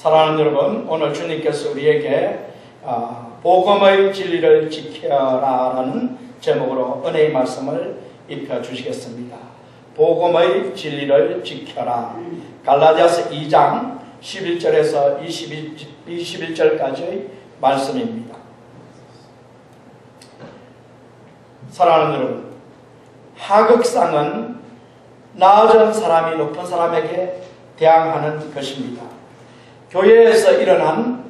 사랑하는 여러분, 오늘 주님께서 우리에게 복음의 진리를 지켜라 라는 제목으로 은혜의 말씀을 입혀주시겠습니다. 복음의 진리를 지켜라. 갈라디아서 2장 11절에서 21절까지의 말씀입니다. 사랑하는 여러분, 하극상은 낮은 사람이 높은 사람에게 대항하는 것입니다. 교회에서 일어난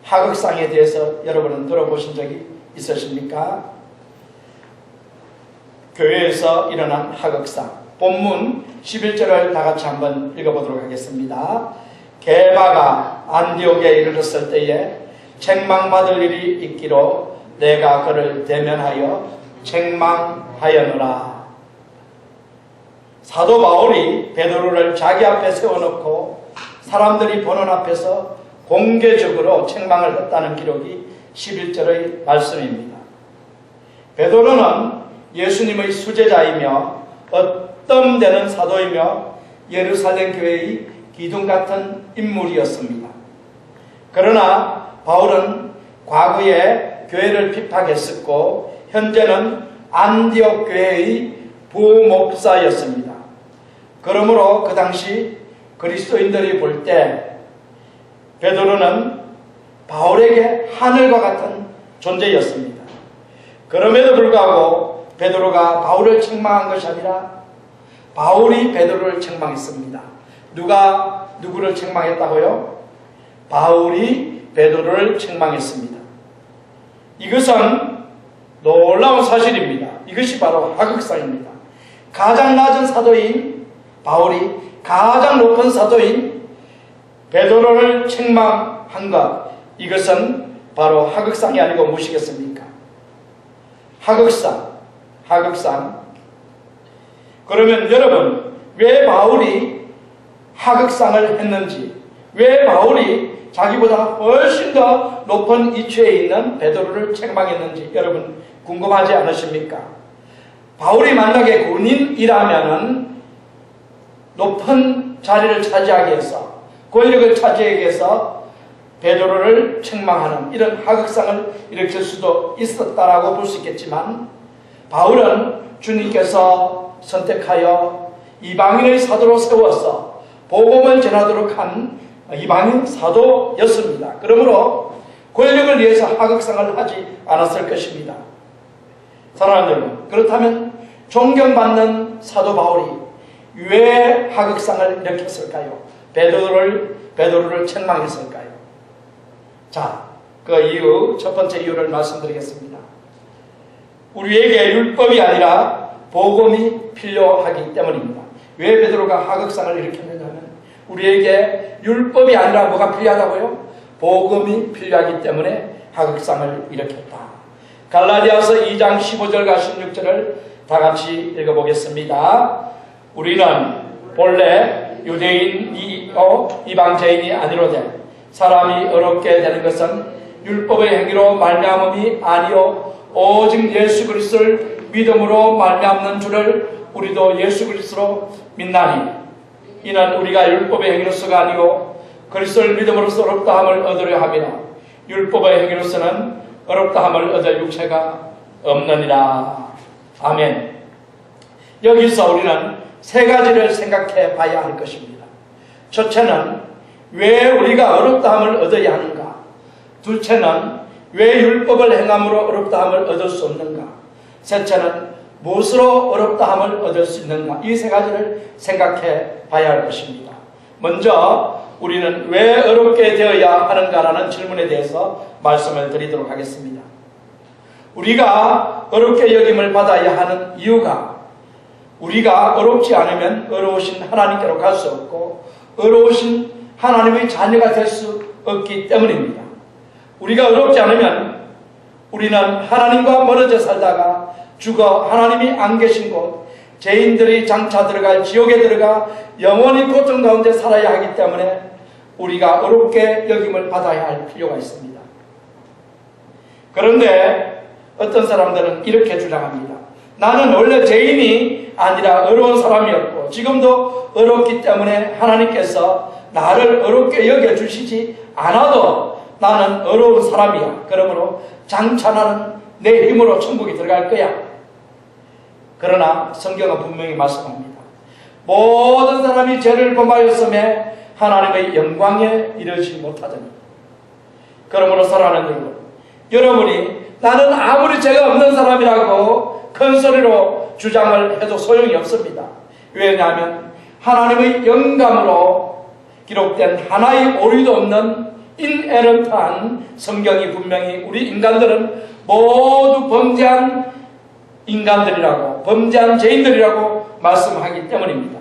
하극상에 대해서 여러분은 들어보신 적이 있으십니까? 교회에서 일어난 하극상, 본문 11절을 다같이 한번 읽어보도록 하겠습니다. 게바가 안디옥에 이르렀을 때에 책망받을 일이 있기로 내가 그를 대면하여 책망하였노라. 사도 바울이 베드로를 자기 앞에 세워놓고 사람들이 보는 앞에서 공개적으로 책망을 했다는 기록이 11절의 말씀입니다. 베드로는 예수님의 수제자이며 어떤 사도이며 예루살렘 교회의 기둥 같은 인물이었습니다. 그러나 바울은 과거에 교회를 핍박했었고 현재는 안디옥 교회의 부목사였습니다. 그러므로 그 당시 그리스도인들이 볼 때 베드로는 바울에게 하늘과 같은 존재였습니다. 그럼에도 불구하고 베드로가 바울을 책망한 것이 아니라 바울이 베드로를 책망했습니다. 누가 누구를 책망했다고요? 바울이 베드로를 책망했습니다. 이것은 놀라운 사실입니다. 이것이 바로 하극상입니다. 가장 낮은 사도인 바울이 가장 높은 사도인 베드로를 책망한 것, 이것은 바로 하극상이 아니고 무엇이겠습니까? 하극상. 그러면 여러분, 왜 바울이 하극상을 했는지, 왜 바울이 자기보다 훨씬 더 높은 위치에 있는 베드로를 책망했는지 여러분 궁금하지 않으십니까? 바울이 만약에 군인이라면은 높은 자리를 차지하기 위해서, 권력을 차지하기 위해서 베드로를 책망하는 이런 하극상을 일으킬 수도 있었다라고 볼 수 있겠지만, 바울은 주님께서 선택하여 이방인의 사도로 세워서 복음을 전하도록 한 이방인 사도였습니다. 그러므로 권력을 위해서 하극상을 하지 않았을 것입니다. 사랑하는 여러분, 그렇다면 존경받는 사도 바울이 왜 하극상을 일으켰을까요? 베드로를 책망했을까요? 자, 그 이유, 첫 번째 이유를 말씀드리겠습니다. 우리에게 율법이 아니라 복음이 필요하기 때문입니다. 왜 베드로가 하극상을 일으켰느냐면 우리에게 율법이 아니라 뭐가 필요하다고요? 복음이 필요하기 때문에 하극상을 일으켰다. 갈라디아서 2장 15절과 16절을 다 같이 읽어보겠습니다. 우리는 본래 유대인이요 이방자인이 아니로되 사람이 어렵게 되는 것은 율법의 행위로 말미암음이 아니요 오직 예수 그리스도를 믿음으로 말미암는 줄을 우리도 예수 그리스도로 믿나니 이는 우리가 율법의 행위로서가 아니고 그리스도를 믿음으로써 어렵다함을 얻으려 함이라. 율법의 행위로서는 어렵다함을 얻을 육체가 없느니라. 아멘. 여기서 우리는 세 가지를 생각해 봐야 할 것입니다. 첫째는 왜 우리가 어렵다함을 얻어야 하는가? 둘째는 왜 율법을 행함으로 어렵다함을 얻을 수 없는가? 셋째는 무엇으로 어렵다함을 얻을 수 있는가? 이 세 가지를 생각해 봐야 할 것입니다. 먼저 우리는 왜 어렵게 되어야 하는가라는 질문에 대해서 말씀을 드리도록 하겠습니다. 우리가 어렵게 여김을 받아야 하는 이유가 우리가 어렵지 않으면 어려우신 하나님께로 갈 수 없고 어려우신 하나님의 자녀가 될 수 없기 때문입니다. 우리가 어렵지 않으면 우리는 하나님과 멀어져 살다가 죽어 하나님이 안 계신 곳, 죄인들이 장차 들어갈 지옥에 들어가 영원히 고통 가운데 살아야 하기 때문에 우리가 어렵게 여김을 받아야 할 필요가 있습니다. 그런데 어떤 사람들은 이렇게 주장합니다. 나는 원래 죄인이 아니라 어려운 사람이었고 지금도 어렵기 때문에 하나님께서 나를 어렵게 여겨주시지 않아도 나는 어려운 사람이야. 그러므로 장차 나는 내 힘으로 천국에 들어갈 거야. 그러나 성경은 분명히 말씀합니다. 모든 사람이 죄를 범하였음에 하나님의 영광에 이르지 못하더니. 그러므로 사랑하는 여러분이 나는 아무리 죄가 없는 사람이라고 큰 소리로 주장을 해도 소용이 없습니다. 왜냐하면 하나님의 영감으로 기록된 하나의 오류도 없는 인에런트한 성경이 분명히 우리 인간들은 모두 범죄한 인간들이라고, 범죄한 죄인들이라고 말씀하기 때문입니다.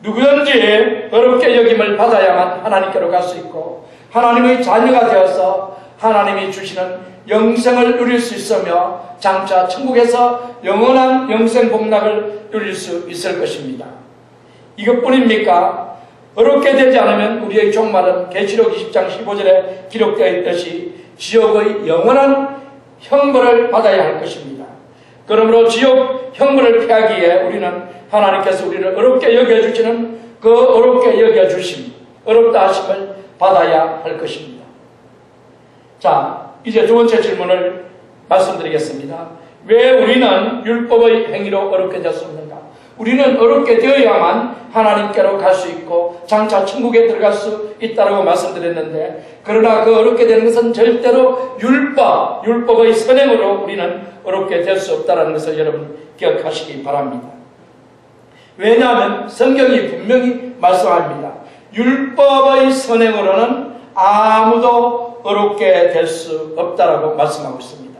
누구든지 어렵게 여김을 받아야만 하나님께로 갈 수 있고 하나님의 자녀가 되어서 하나님이 주시는 영생을 누릴 수 있으며 장차 천국에서 영원한 영생 복락을 누릴 수 있을 것입니다. 이것뿐입니까? 어렵게 되지 않으면 우리의 종말은 계시록 20장 15절에 기록되어 있듯이 지옥의 영원한 형벌을 받아야 할 것입니다. 그러므로 지옥 형벌을 피하기 위해 우리는 하나님께서 우리를 어렵게 여겨주시는 그 어렵게 여겨주심, 어렵다 하심을 받아야 할 것입니다. 자, 이제 두 번째 질문을 말씀드리겠습니다. 왜 우리는 율법의 행위로 어렵게 되었습니까? 우리는 어렵게 되어야만 하나님께로 갈 수 있고 장차 천국에 들어갈 수 있다고 말씀드렸는데, 그러나 그 어렵게 되는 것은 절대로 율법의 선행으로 우리는 어렵게 될 수 없다는 것을 여러분 기억하시기 바랍니다. 왜냐하면 성경이 분명히 말씀합니다. 율법의 선행으로는 아무도 어렵게 될 수 없다라고 말씀하고 있습니다.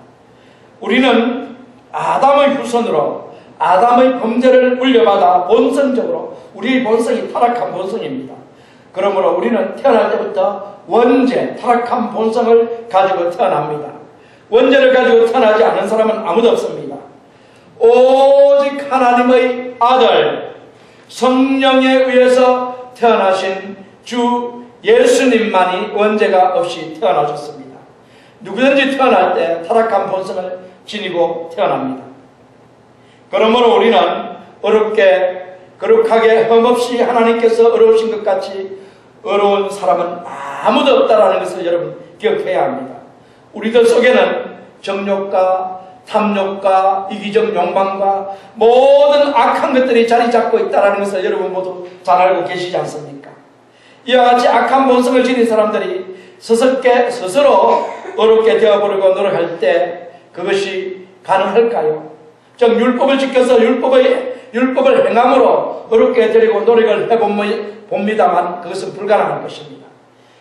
우리는 아담의 후손으로 아담의 범죄를 물려받아 본성적으로 우리의 본성이 타락한 본성입니다. 그러므로 우리는 태어날 때부터 원죄, 타락한 본성을 가지고 태어납니다. 원죄를 가지고 태어나지 않은 사람은 아무도 없습니다. 오직 하나님의 아들 성령에 의해서 태어나신 주 예수님만이 원죄가 없이 태어나셨습니다. 누구든지 태어날 때 타락한 본성을 지니고 태어납니다. 그러므로 우리는 어렵게 거룩하게 흠없이 하나님께서 어려우신 것 같이 어려운 사람은 아무도 없다라는 것을 여러분 기억해야 합니다. 우리들 속에는 정욕과 탐욕과 이기적 욕망과 모든 악한 것들이 자리 잡고 있다는 것을 여러분 모두 잘 알고 계시지 않습니까? 이와 같이 악한 본성을 지닌 사람들이 스스로 어렵게 되어버리고 노력할 때 그것이 가능할까요? 즉 율법을 지켜서 율법을 행함으로 어렵게 되려고 노력을 해봅니다만 그것은 불가능할 것입니다.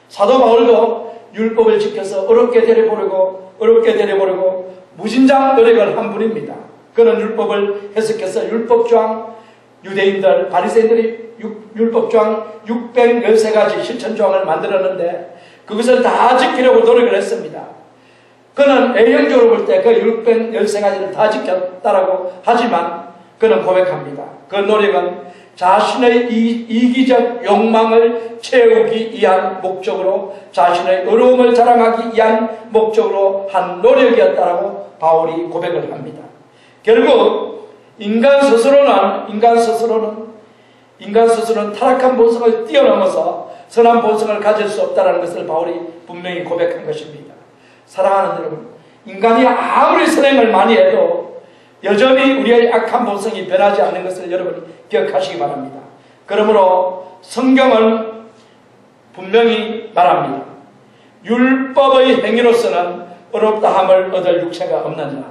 사도 바울도 율법을 지켜서 어렵게 되려버리고 무진장 노력을 한 분입니다. 그는 율법을 해석해서 율법조항, 유대인들, 바리새인들이 율법조항 613가지 실천조항을 만들었는데 그것을 다 지키려고 노력을 했습니다. 그는 A형적으로 볼 때 그 613가지를 다 지켰다라고 하지만 그는 고백합니다. 그 노력은 자신의 이기적 욕망을 채우기 위한 목적으로, 자신의 어려움을 자랑하기 위한 목적으로 한 노력이었다라고 바울이 고백을 합니다. 결국 인간 스스로는 타락한 본성을 뛰어넘어서 선한 본성을 가질 수 없다는 것을 바울이 분명히 고백한 것입니다. 사랑하는 여러분, 인간이 아무리 선행을 많이 해도 여전히 우리의 악한 본성이 변하지 않는 것을 여러분이 기억하시기 바랍니다. 그러므로 성경은 분명히 말합니다. 율법의 행위로서는 어렵다함을 얻을 육체가 없느니라.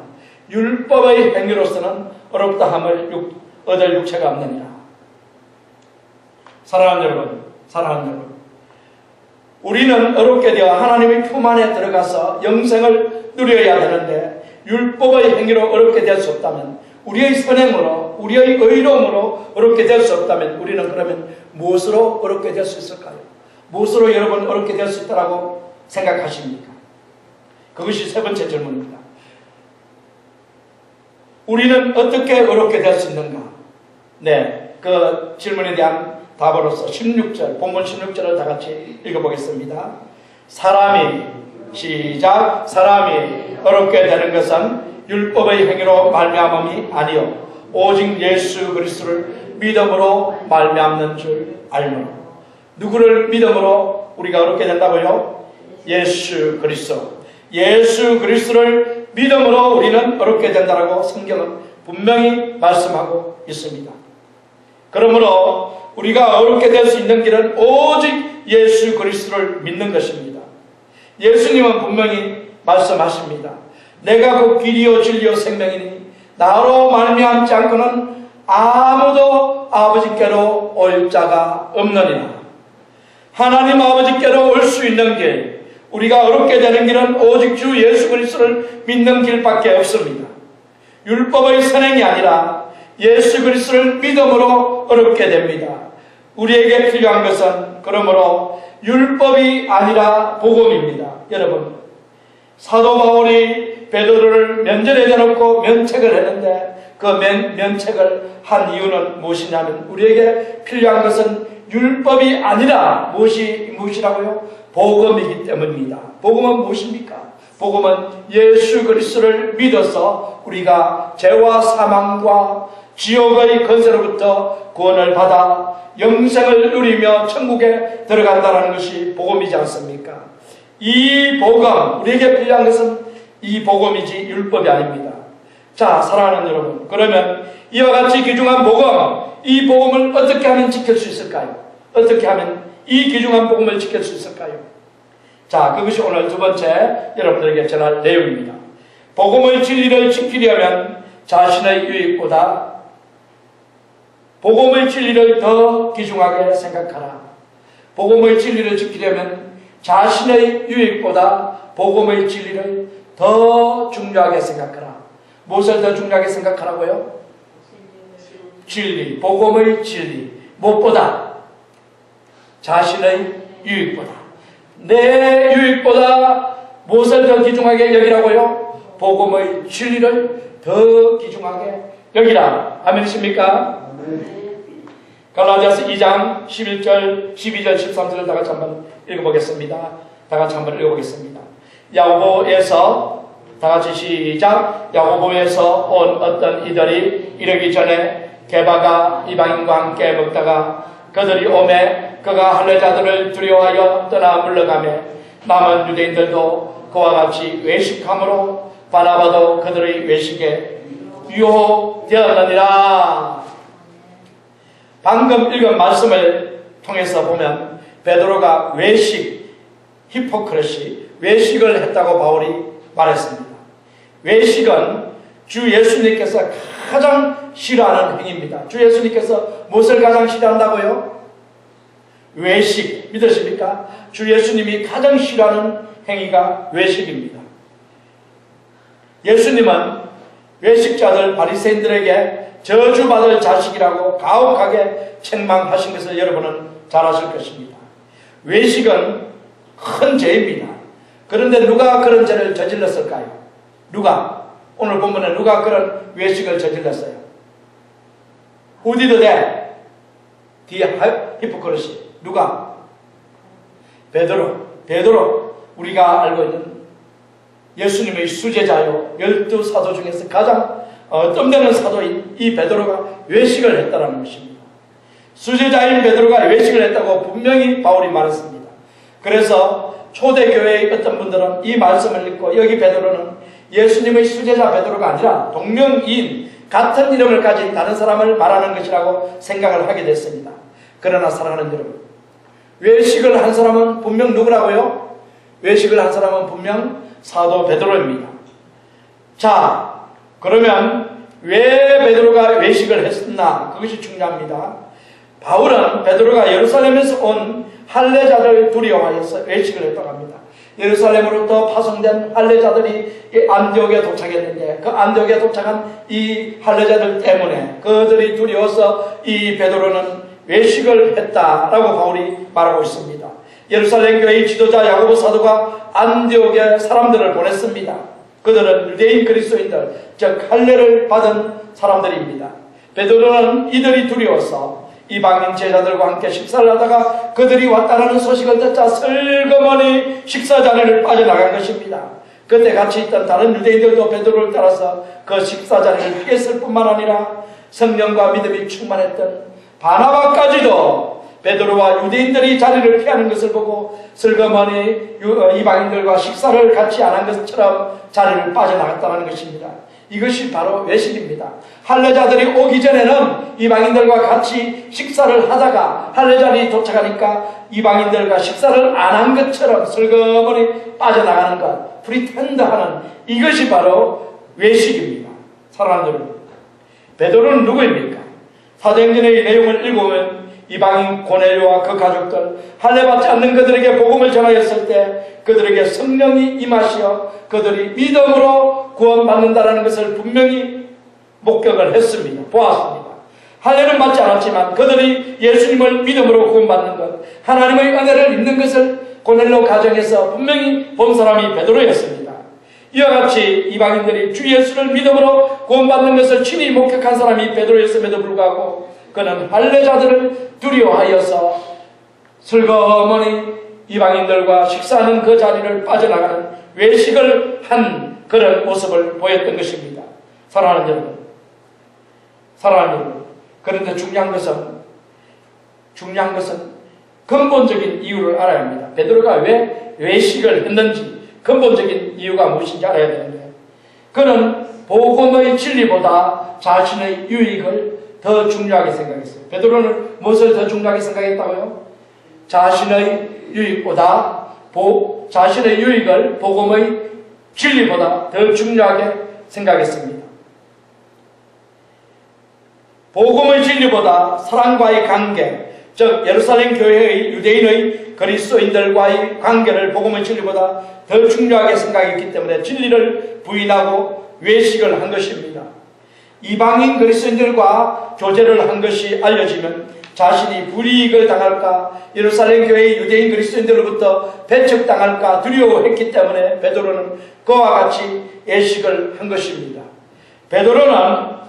율법의 행위로서는 어렵다함을 얻을 육체가 없느니라. 사랑하는 여러분, 우리는 어렵게 되어 하나님의 품 안에 들어가서 영생을 누려야 되는데 율법의 행위로 어렵게 될 수 없다면, 우리의 선행으로, 우리의 의로움으로 어렵게 될 수 없다면 우리는 그러면 무엇으로 어렵게 될 수 있을까요? 무엇으로 여러분 어렵게 될 수 있다고 생각하십니까? 그것이 세 번째 질문입니다. 우리는 어떻게 어렵게 될 수 있는가? 네, 그 질문에 대한 답으로서 16절, 본문 16절을 다 같이 읽어보겠습니다. 사람이 어렵게 되는 것은 율법의 행위로 말미암음이 아니요 오직 예수 그리스도를 믿음으로 말미암는 줄 알므로. 누구를 믿음으로 우리가 얻게 된다고요? 예수 그리스도. 예수 그리스도를 믿음으로 우리는 얻게 된다라고 성경은 분명히 말씀하고 있습니다. 그러므로 우리가 얻게 될 수 있는 길은 오직 예수 그리스도를 믿는 것입니다. 예수님은 분명히 말씀하십니다. 내가 그 길이요 진리요 생명이니 나로 말미암지 않고는 아무도 아버지께로 올 자가 없느니라. 하나님 아버지께로 올 수 있는 길, 우리가 얻게 되는 길은 오직 주 예수 그리스도를 믿는 길밖에 없습니다. 율법의 선행이 아니라 예수 그리스도를 믿음으로 얻게 됩니다. 우리에게 필요한 것은 그러므로 율법이 아니라 복음입니다. 여러분, 사도 바울이 베드로를 면전에 대놓고 면책을 했는데 그 면책을 한 이유는 무엇이냐면 우리에게 필요한 것은 율법이 아니라 무엇이라고요? 복음이기 때문입니다. 복음은 무엇입니까? 복음은 예수 그리스도를 믿어서 우리가 죄와 사망과 지옥의 권세로부터 구원을 받아 영생을 누리며 천국에 들어간다는 것이 복음이지 않습니까? 이 복음, 우리에게 필요한 것은 이 복음이지 율법이 아닙니다. 자, 사랑하는 여러분, 그러면 이와 같이 귀중한 복음, 이 복음을 어떻게 하면 지킬 수 있을까요? 어떻게 하면 이 귀중한 복음을 지킬 수 있을까요? 자, 그것이 오늘 두 번째 여러분들에게 전할 내용입니다. 복음의 진리를 지키려면 자신의 유익보다 복음의 진리를 더 귀중하게 생각하라. 복음의 진리를 지키려면 자신의 유익보다 복음의 진리를 더 중요하게 생각하라. 무엇을 더 중요하게 생각하라고요? 진리, 복음의 진리. 무엇보다? 자신의 유익보다. 내 유익보다 무엇을 더 귀중하게 여기라고요? 복음의 진리를 더 귀중하게 여기라. 아멘이십니까? 갈라디아서 2장 11절, 12절, 13절을 다 같이 한번 읽어보겠습니다. 다 같이 한번 읽어보겠습니다. 야고보에서 다 같이 시작. 야고보에서 온 어떤 이들이 이르기 전에 게바가 이방인과 함께 먹다가 그들이 오매 그가 할례자들을 두려워하여 떠나 물러가매 남은 유대인들도 그와 같이 외식함으로 바나바도 그들의 외식에 유혹되었느니라. 방금 읽은 말씀을 통해서 보면 베드로가 외식, 히포크레시, 외식을 했다고 바울이 말했습니다. 외식은 주 예수님께서 가장 싫어하는 행위입니다. 주 예수님께서 무엇을 가장 싫어한다고요? 외식. 믿으십니까? 주 예수님이 가장 싫어하는 행위가 외식입니다. 예수님은 외식자들 바리새인들에게 저주받을 자식이라고 가혹하게 책망하신 것을 여러분은 잘 아실 것입니다. 외식은 큰 죄입니다. 그런데 누가 그런 죄를 저질렀을까요? 누가? 오늘 본문에 누가 그런 외식을 저질렀어요? Who did that? The hypocrisy. 누가? 베드로. 우리가 알고 있는 예수님의 수제자요 12사도 중에서 가장 뜸되는 사도인 이 베드로가 외식을 했다는 것입니다. 수제자인 베드로가 외식을 했다고 분명히 바울이 말했습니다. 그래서 초대교회의 어떤 분들은 이 말씀을 읽고 여기 베드로는 예수님의 수제자 베드로가 아니라 동명이인 같은 이름을 가진 다른 사람을 말하는 것이라고 생각을 하게 됐습니다. 그러나 사랑하는 여러분, 외식을 한 사람은 분명 누구라고요? 외식을 한 사람은 분명 사도 베드로입니다. 자, 그러면 왜 베드로가 외식을 했었나? 그것이 중요합니다. 바울은 베드로가 예루살렘에서 온 할례자들 두려워하여서 외식을 했다고 합니다. 예루살렘으로부터 파송된 할례자들이 안디옥에 도착했는데 그 안디옥에 도착한 이 할례자들 때문에 그들이 두려워서 이 베드로는 외식을 했다라고 바울이 말하고 있습니다. 예루살렘 교회의 지도자 야고보 사도가 안디옥에 사람들을 보냈습니다. 그들은 유대인 그리스도인들, 즉 할례를 받은 사람들입니다. 베드로는 이들이 두려워서 이방인 제자들과 함께 식사를 하다가 그들이 왔다는 소식을 듣자 슬그머니 식사 자리를 빠져나간 것입니다. 그때 같이 있던 다른 유대인들도 베드로를 따라서 그 식사 자리를 피했을 뿐만 아니라 성령과 믿음이 충만했던 바나바까지도 베드로와 유대인들이 자리를 피하는 것을 보고 슬그머니 이방인들과 식사를 같이 안 한 것처럼 자리를 빠져나갔다는 것입니다. 이것이 바로 외식입니다. 할례자들이 오기 전에는 이방인들과 같이 식사를 하다가 할례자들이 도착하니까 이방인들과 식사를 안 한 것처럼 슬그머니 빠져나가는 것, 프리텐드하는 이것이 바로 외식입니다. 사랑하는 여러분, 베드로는 누구입니까? 사도행전의 내용을 읽어보면 이방인 고넬료와 그 가족들, 할례받지 않는 그들에게 복음을 전하였을 때 그들에게 성령이 임하시어 그들이 믿음으로 구원받는다는 것을 분명히 목격을 했습니다. 보았습니다. 할례는 받지 않았지만 그들이 예수님을 믿음으로 구원받는 것, 하나님의 은혜를 입는 것을 고넬료 가정에서 분명히 본 사람이 베드로였습니다. 이와 같이 이방인들이 주 예수를 믿음으로 구원받는 것을 친히 목격한 사람이 베드로였음에도 불구하고 그는 할례자들을 두려워하여서 슬그머니 이방인들과 식사하는 그 자리를 빠져나가는 외식을 한 그런 모습을 보였던 것입니다. 사랑하는 여러분, 그런데 중요한 것은 근본적인 이유를 알아야 합니다. 베드로가 왜 외식을 했는지 근본적인 이유가 무엇인지 알아야 되는데, 그는 복음의 진리보다 자신의 유익을 더 중요하게 생각했어요. 베드로는 무엇을 더 중요하게 생각했다고요? 자신의 유익보다 자신의 유익을 복음의 진리보다 더 중요하게 생각했습니다. 복음의 진리보다 사랑과의 관계, 즉 예루살렘 교회의 유대인의 그리스도인들과의 관계를 복음의 진리보다 더 중요하게 생각했기 때문에 진리를 부인하고 외식을 한 것입니다. 이방인 그리스도인들과 교제를 한 것이 알려지면 자신이 불이익을 당할까, 예루살렘 교회의 유대인 그리스도인들로부터 배척당할까 두려워했기 때문에 베드로는 그와 같이 외식을 한 것입니다. 베드로는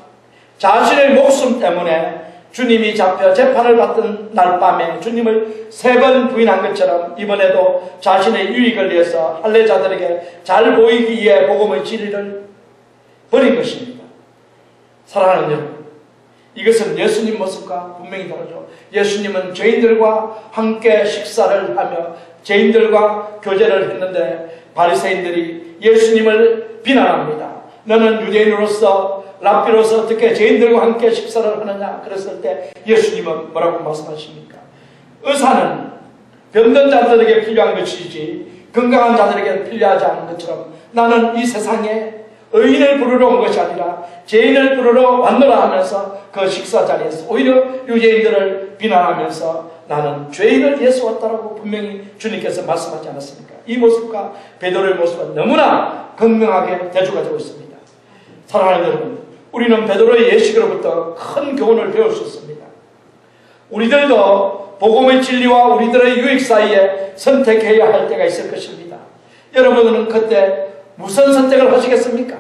자신의 목숨 때문에 주님이 잡혀 재판을 받던 날 밤에 주님을 3번 부인한 것처럼 이번에도 자신의 유익을 위해서 할례자들에게 잘 보이기 위해 복음의 진리를 버린 것입니다. 사랑하는 여러분, 이것은 예수님 모습과 분명히 다르죠. 예수님은 죄인들과 함께 식사를 하며 죄인들과 교제를 했는데 바리새인들이 예수님을 비난합니다. 너는 유대인으로서 랍비로서 어떻게 죄인들과 함께 식사를 하느냐? 그랬을 때 예수님은 뭐라고 말씀하십니까? 의사는 병든 자들에게 필요한 것이지 건강한 자들에게 필요하지 않은 것처럼 나는 이 세상에 의인을 부르러 온 것이 아니라 죄인을 부르러 왔노라 하면서 그 식사 자리에서 오히려 유대인들을 비난하면서 나는 죄인을 위해서 왔다라고 분명히 주님께서 말씀하지 않았습니까? 이 모습과 베드로의 모습은 너무나 극명하게 대조가 되고 있습니다. 사랑하는 여러분, 우리는 베드로의 예식으로부터 큰 교훈을 배울 수 있습니다. 우리들도 복음의 진리와 우리들의 유익 사이에 선택해야 할 때가 있을 것입니다. 여러분은 그때 무슨 선택을 하시겠습니까?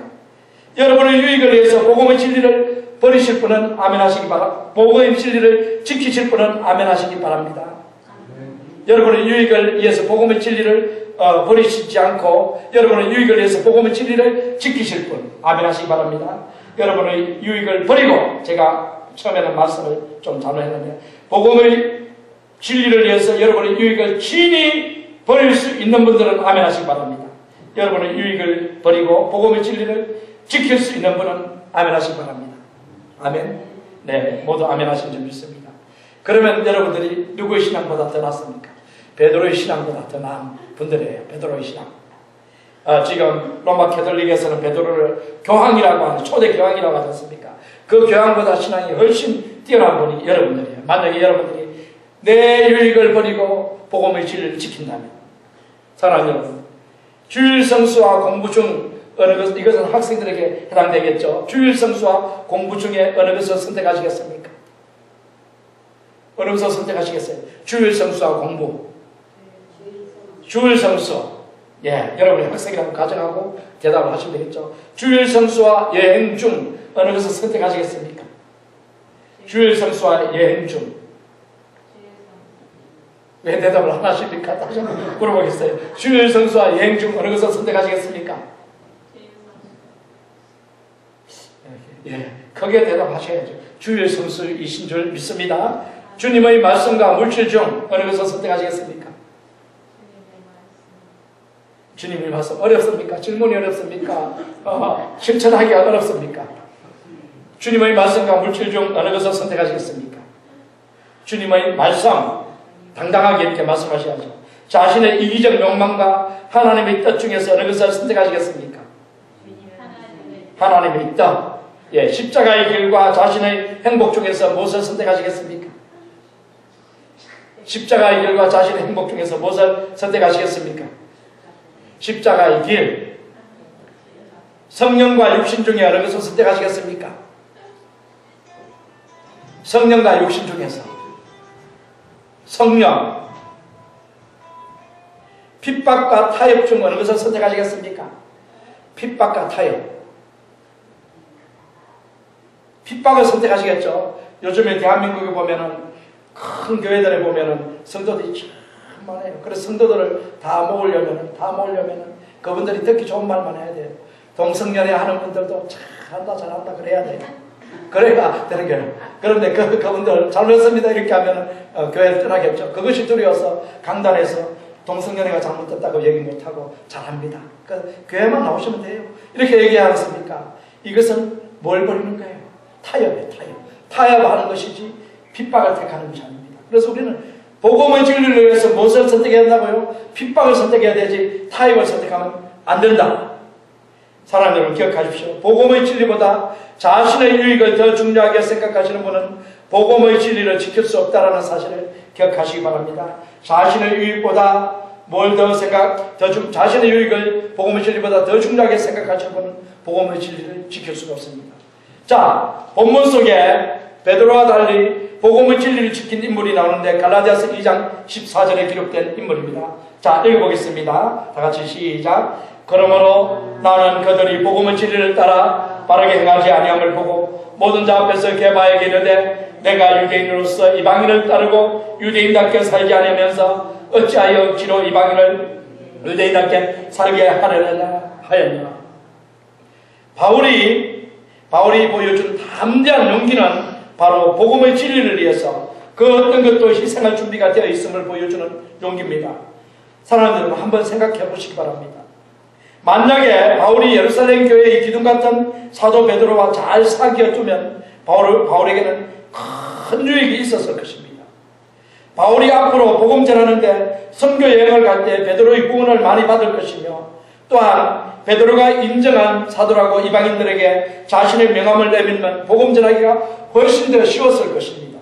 여러분의 유익을 위해서 복음의 진리를 버리실 분은 아멘 하시기 바랍니다. 복음의 진리를 지키실 분은 아멘 하시기 바랍니다. 여러분의 유익을 위해서 복음의 진리를 버리시지 않고 여러분의 유익을 위해서 복음의 진리를 지키실 분 아멘 하시기 바랍니다. 여러분의 유익을 버리고, 제가 처음에는 말씀을 좀 단호했는데 복음의 진리를 위해서 여러분의 유익을 친히 버릴 수 있는 분들은 아멘 하시기 바랍니다. 여러분의 유익을 버리고 복음의 진리를 지킬 수 있는 분은 아멘 하시기 바랍니다. 아멘. 네, 모두 아멘 하신 줄 믿습니다. 그러면 여러분들이 누구의 신앙보다 더 낫습니까? 베드로의 신앙보다 더 나은 분들이에요. 베드로의 신앙. 지금 로마 캐톨릭에서는 베드로를 교황이라고 하는, 초대 교황이라고 하지 않습니까? 그 교황보다 신앙이 훨씬 뛰어난 분이 여러분들이에요. 만약에 여러분들이 내 유익을 버리고 복음의 진리를 지킨다면, 사랑하는 여러분, 주일 성수와 공부 중 어느 것, 이것은 학생들에게 해당되겠죠. 주일 성수와 공부 중에 어느 것을 선택하시겠습니까? 어느 것을 선택하시겠어요? 주일 성수와 공부. 주일 성수. 예, 여러분이 학생이라고 가정하고 대답을 하시면 되겠죠. 주일 성수와 여행 중 어느 것을 선택하시겠습니까? 주일 성수와 여행 중. 왜 대답을 안 하십니까? 다시 한번 물어보겠어요. 주일 성수와 여행 중 어느 것을 선택하시겠습니까? 크게 대답하셔야죠. 주의 성수이신 줄 믿습니다. 주님의 말씀과 물질 중 어느 것을 선택하시겠습니까? 주님의 말씀 어렵습니까? 질문이 어렵습니까? 실천하기가 어렵습니까? 주님의 말씀과 물질 중 어느 것을 선택하시겠습니까? 주님의 말씀 당당하게 이렇게 말씀하셔야죠. 자신의 이기적 욕망과 하나님의 뜻 중에서 어느 것을 선택하시겠습니까? 하나님의 뜻. 예, 십자가의 길과 자신의 행복 중에서 무엇을 선택하시겠습니까? 십자가의 길과 자신의 행복 중에서 무엇을 선택하시겠습니까? 십자가의 길. 성령과 육신 중에 어느 것을 선택하시겠습니까? 성령과 육신 중에서 성령. 핍박과 타협 중 어느 것을 선택하시겠습니까? 핍박과 타협. 핍박을 선택하시겠죠. 요즘에 대한민국에 보면은 큰 교회들에 보면은 성도들이 참 많아요. 그래서 성도들을 다 모으려면은 그분들이 듣기 좋은 말만 해야 돼요. 동성연애 하는 분들도 잘한다 그래야 돼요. 그래야 되는 거예요. 그런데 그분들 잘못했습니다 이렇게 하면은 교회를 떠나겠죠. 그것이 두려워서 강단에서 동성연애가 잘못됐다고 얘기 못하고 잘합니다. 교회만 나오시면 돼요. 이렇게 얘기하지 않습니까? 이것은 뭘 버리는 거예요? 타협이에요. 타협하는 것이지 핍박을 택하는 것이 아닙니다. 그래서 우리는 복음의 진리를 위해서 무엇을 선택해야 한다고요? 핍박을 선택해야 되지 타협을 선택하면 안 된다. 사랑하는 여러분 기억하십시오. 복음의 진리보다 자신의 유익을 더 중요하게 생각하시는 분은 복음의 진리를 지킬 수 없다는 사실을 기억하시기 바랍니다. 자신의 유익보다 자신의 유익을 복음의 진리보다 더 중요하게 생각하시는 분은 복음의 진리를 지킬 수가 없습니다. 자, 본문 속에 베드로와 달리 복음의 진리를 지킨 인물이 나오는데 갈라디아서 2장 14절에 기록된 인물입니다. 자, 읽어보겠습니다. 다 같이 시작. 그러므로 나는 그들이 복음의 진리를 따라 바르게 행하지 아니함을 보고 모든 자 앞에서 게바에게 이르되 내가 유대인으로서 이방인을 따르고 유대인답게 살지 않으면서 어찌하여 억지로 이방인을 유대인답게 살게 하려느냐 하였나. 바울이 보여준 담대한 용기는 바로 복음의 진리를 위해서 그 어떤 것도 희생할 준비가 되어 있음을 보여주는 용기입니다. 사랑하는 여러분 한번 생각해 보시기 바랍니다. 만약에 바울이 예루살렘 교회의 기둥 같은 사도 베드로와 잘 사귀어두면 바울에게는 큰 유익이 있었을 것입니다. 바울이 앞으로 복음 전하는데 선교 여행을 갈 때 베드로의 구원을 많이 받을 것이며 또한 베드로가 인정한 사도라고 이방인들에게 자신의 명함을 내밀면 복음 전하기가 훨씬 더 쉬웠을 것입니다.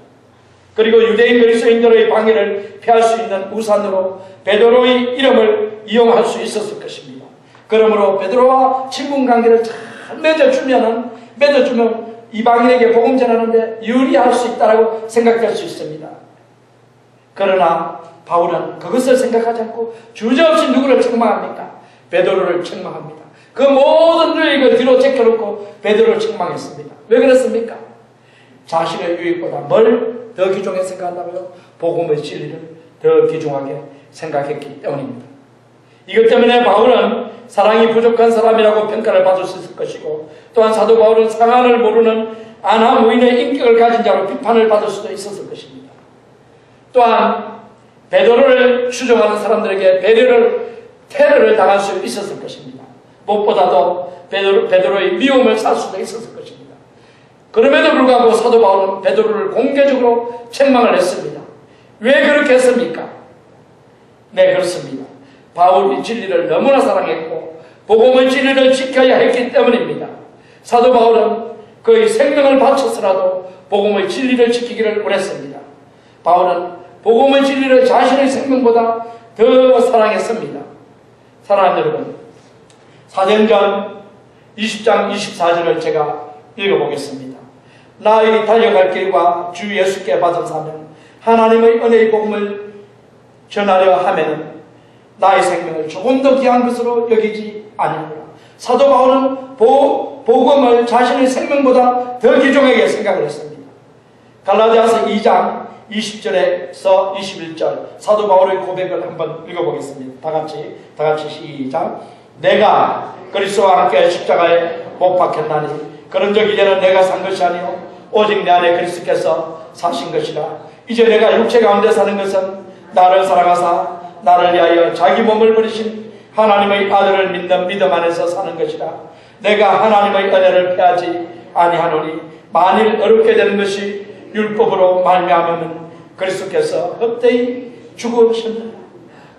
그리고 유대인 그리스도인들의 방해를 피할 수 있는 우산으로 베드로의 이름을 이용할 수 있었을 것입니다. 그러므로 베드로와 친분 관계를 잘 맺어주면 이방인에게 복음 전하는데 유리할 수 있다고 생각될 수 있습니다. 그러나 바울은 그것을 생각하지 않고 주저없이 누구를 책망합니까? 베드로를 책망합니다. 그 모든 유익을 뒤로 제껴놓고 베드로를 책망했습니다. 왜 그랬습니까? 자신의 유익보다 뭘 더 귀중하게 생각한다고요? 복음의 진리를 더 귀중하게 생각했기 때문입니다. 이것 때문에 바울은 사랑이 부족한 사람이라고 평가를 받을 수 있을 것이고 또한 사도 바울은 상한을 모르는 안하무인의 인격을 가진 자로 비판을 받을 수도 있었을 것입니다. 또한 베드로를 추종하는 사람들에게 테러를 당할 수 있었을 것입니다. 무엇보다도 베드로의 미움을 살 수도 있었을 것입니다. 그럼에도 불구하고 사도 바울은 베드로를 공개적으로 책망을 했습니다. 왜 그렇게 했습니까? 네, 그렇습니다. 바울이 진리를 너무나 사랑했고 복음의 진리를 지켜야 했기 때문입니다. 사도 바울은 그의 생명을 바쳐서라도 복음의 진리를 지키기를 원했습니다. 바울은 복음의 진리를 자신의 생명보다 더 사랑했습니다. 사랑하는 여러분, 사도행전 20장 24절을 제가 읽어보겠습니다. 나의 달려갈 길과 주 예수께 받은 사명 하나님의 은혜의 복음을 전하려 하면은 나의 생명을 조금 더 귀한 것으로 여기지 아니하노라. 사도 바울은 복음을 자신의 생명보다 더 귀중하게 생각을 했습니다. 갈라디아서 2장 20절에서 21절 사도 바울의 고백을 한번 읽어보겠습니다. 다 같이 시작. 내가 그리스도와 함께 십자가에 못 박혔나니 그런 적 이제는 내가 산 것이 아니요 오직 내 안에 그리스도께서 사신 것이라. 이제 내가 육체 가운데 사는 것은 나를 사랑하사 나를 위하여 자기 몸을 버리신 하나님의 아들을 믿는 믿음 안에서 사는 것이라. 내가 하나님의 은혜를 피하지 아니하노니 만일 어렵게 되는 것이 율법으로 말미암으면 그리스도께서 헛되이 죽으셨느니라.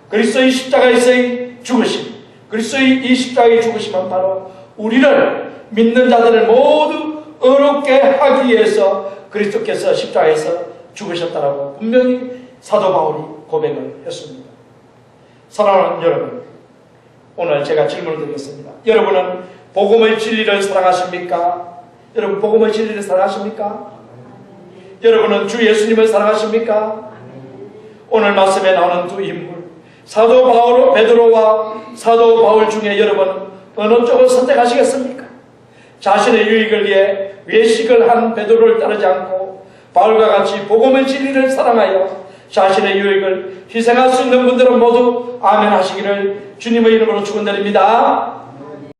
그리스도의 십자가에서의 죽으심, 그리스도의 이 십자가의 죽으심은 바로 우리를 믿는 자들을 모두 어렵게 하기 위해서 그리스도께서 십자가에서 죽으셨다라고 분명히 사도 바울이 고백을 했습니다. 사랑하는 여러분, 오늘 제가 질문을 드리겠습니다. 여러분은 복음의 진리를 사랑하십니까? 여러분 복음의 진리를 사랑하십니까? 여러분은 주 예수님을 사랑하십니까? 오늘 말씀에 나오는 두 인물, 사도 바울 베드로와 사도 바울 중에 여러분은 어느 쪽을 선택하시겠습니까? 자신의 유익을 위해 외식을 한 베드로를 따르지 않고 바울과 같이 복음의 진리를 사랑하여 자신의 유익을 희생할 수 있는 분들은 모두 아멘 하시기를 주님의 이름으로 축원드립니다.